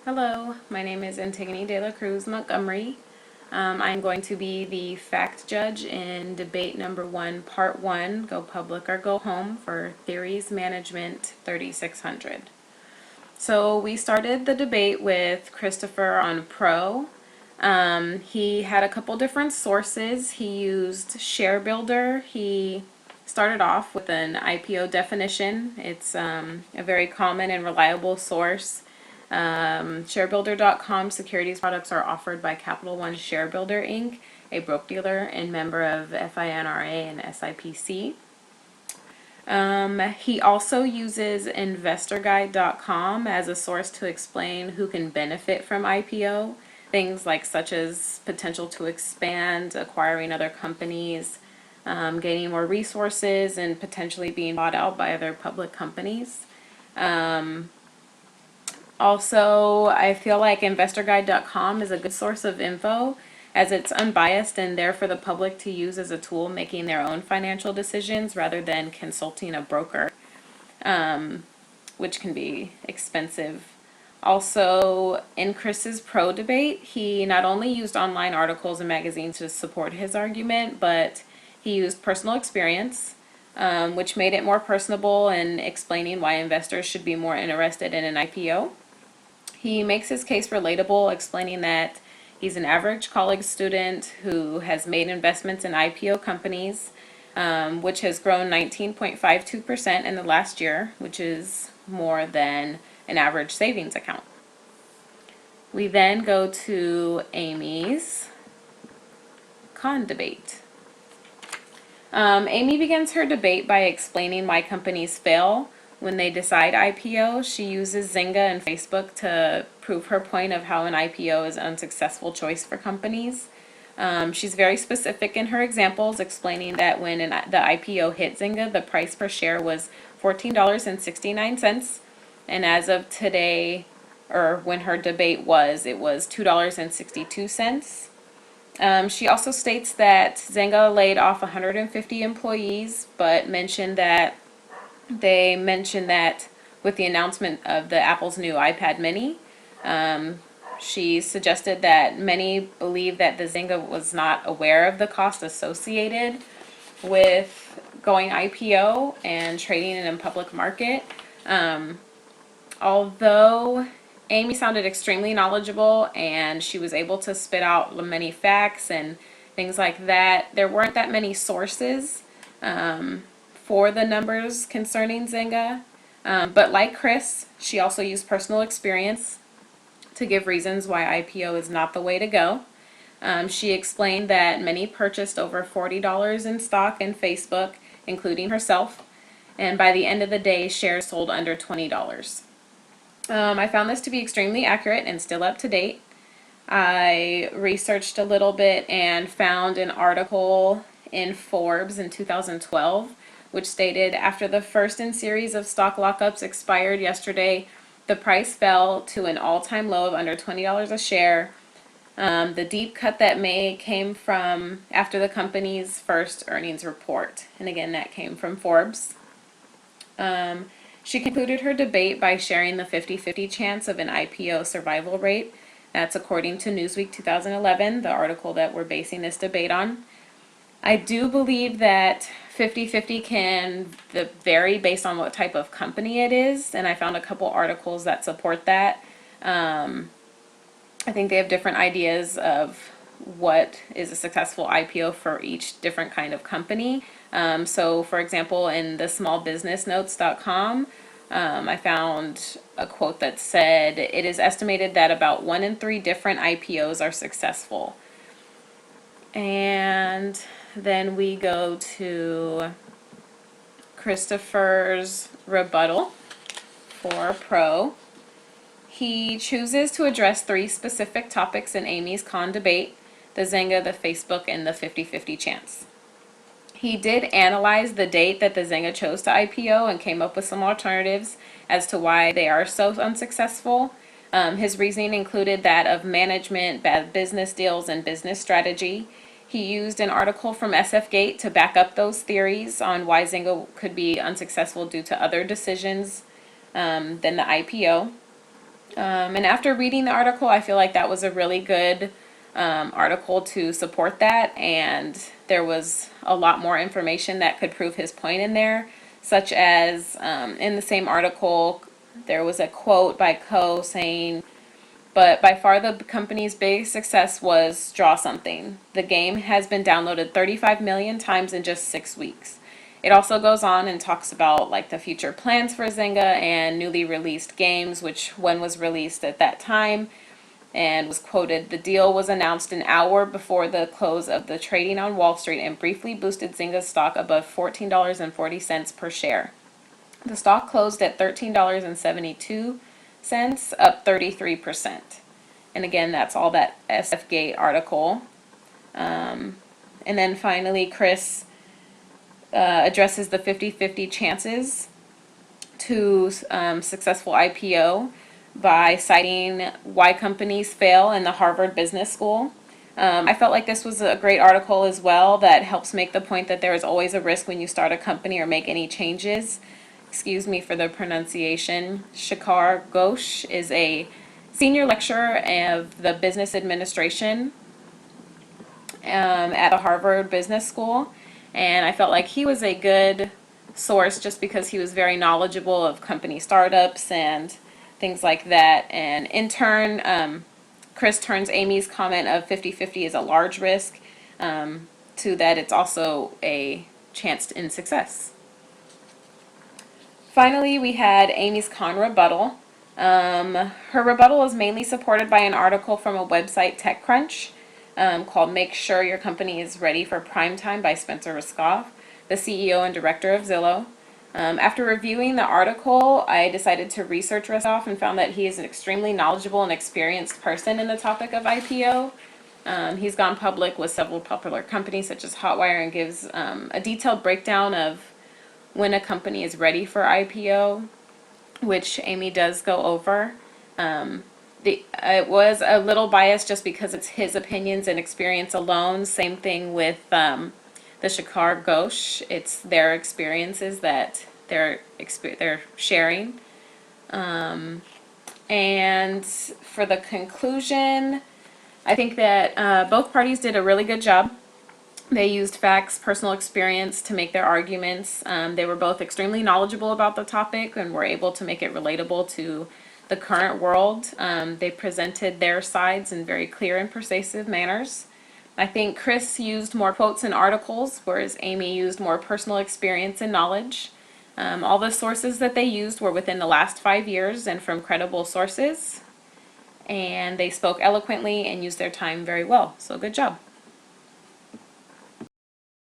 Hello, my name is Antigone DeLa-Cruz-Montgomery. I'm going to be the fact judge in debate number 1, part 1, Go Public or Go Home for Theories Management 3600. So we started the debate with Christopher on pro. He had a couple different sources. He used ShareBuilder. He started off with an IPO definition. It's a very common and reliable source. ShareBuilder.com securities products are offered by Capital One ShareBuilder Inc., a broker-dealer and member of FINRA and SIPC. He also uses InvestorGuide.com as a source to explain who can benefit from IPO, things like such as potential to expand, acquiring other companies, gaining more resources, and potentially being bought out by other public companies. Also, I feel like InvestorGuide.com is a good source of info as it's unbiased and there for the public to use as a tool making their own financial decisions rather than consulting a broker, which can be expensive. Also, in Chris's pro debate, he not only used online articles and magazines to support his argument, but he used personal experience, which made it more personable in explaining why investors should be more interested in an IPO. He makes his case relatable, explaining that he's an average college student who has made investments in IPO companies, which has grown 19.52% in the last year, which is more than an average savings account. We then go to Amy's con debate. Amy begins her debate by explaining why companies fail when they decide IPO. She uses Zynga and Facebook to prove her point of how an IPO is an unsuccessful choice for companies. She's very specific in her examples, explaining that when the IPO hit Zynga, the price per share was $14.69, and as of today, or when her debate was, it was $2.62. She also states that Zynga laid off 150 employees, but they mentioned that with the announcement of the Apple's new iPad mini, she suggested that many believe that the Zynga was not aware of the cost associated with going IPO and trading in a public market. Although Amy sounded extremely knowledgeable and she was able to spit out many facts and things like that, there weren't that many sources for the numbers concerning Zynga. But like Chris, she also used personal experience to give reasons why IPO is not the way to go. She explained that many purchased over $40 in stock in Facebook, including herself, and by the end of the day, shares sold under $20. I found this to be extremely accurate and still up to date. I researched a little bit and found an article in Forbes in 2012 which stated, after the first in series of stock lockups expired yesterday, the price fell to an all-time low of under $20 a share. The deep cut that came from after the company's first earnings report. And again, that came from Forbes. She concluded her debate by sharing the 50-50 chance of an IPO survival rate. That's according to Newsweek 2011, the article that we're basing this debate on. I do believe that 50-50 can vary based on what type of company it is, and I found a couple articles that support that. I think they have different ideas of what is a successful IPO for each different kind of company. So for example, in the smallbusinessnotes.com, I found a quote that said, it is estimated that about 1 in 3 different IPOs are successful. And then we go to Christopher's rebuttal for pro. He chooses to address 3 specific topics in Amy's con debate: the Zynga, the Facebook, and the 50-50 chance. He did analyze the date that the Zynga chose to IPO and came up with some alternatives as to why they are so unsuccessful. His reasoning included that of management, bad business deals, and business strategy. He used an article from SFGate to back up those theories on why Zynga could be unsuccessful due to other decisions than the IPO. And after reading the article, I feel like that was a really good article to support that, and there was a lot more information that could prove his point in there, such as in the same article, there was a quote by Coe saying, but by far the company's biggest success was Draw Something. The game has been downloaded 35 million times in just 6 weeks. It also goes on and talks about like the future plans for Zynga and newly released games, which one was released at that time, and was quoted, "The deal was announced an hour before the close of the trading on Wall Street and briefly boosted Zynga's stock above $14.40 per share. The stock closed at $13.72, up 33%. And again, that's all that SF Gate article. And then finally, Chris addresses the 50-50 chances to successful IPO by citing why companies fail in the Harvard Business School. I felt like this was a great article as well that helps make the point that there is always a risk when you start a company or make any changes. Excuse me for the pronunciation. Shekhar Ghosh is a senior lecturer of the business administration at the Harvard Business School, and I felt like he was a good source just because he was very knowledgeable of company startups and things like that. And in turn, Chris turns Amy's comment of 50-50 is a large risk to that it's also a chance in success. Finally, we had Amy's con rebuttal. Her rebuttal is mainly supported by an article from a website, TechCrunch, called Make Sure Your Company is Ready for Prime Time by Spencer Raskoff, the CEO and director of Zillow. After reviewing the article, I decided to research Raskoff and found that he is an extremely knowledgeable and experienced person in the topic of IPO. He's gone public with several popular companies such as Hotwire and gives a detailed breakdown of when a company is ready for IPO, which Amy does go over. It was a little biased just because it's his opinions and experience alone. Same thing with the Shekhar Ghosh. It's their experiences that they're sharing. And for the conclusion, I think that both parties did a really good job. They used facts, personal experience to make their arguments. They were both extremely knowledgeable about the topic and were able to make it relatable to the current world. They presented their sides in very clear and persuasive manners. I think Chris used more quotes and articles, whereas Amy used more personal experience and knowledge. All the sources that they used were within the last 5 years and from credible sources. And they spoke eloquently and used their time very well. So good job.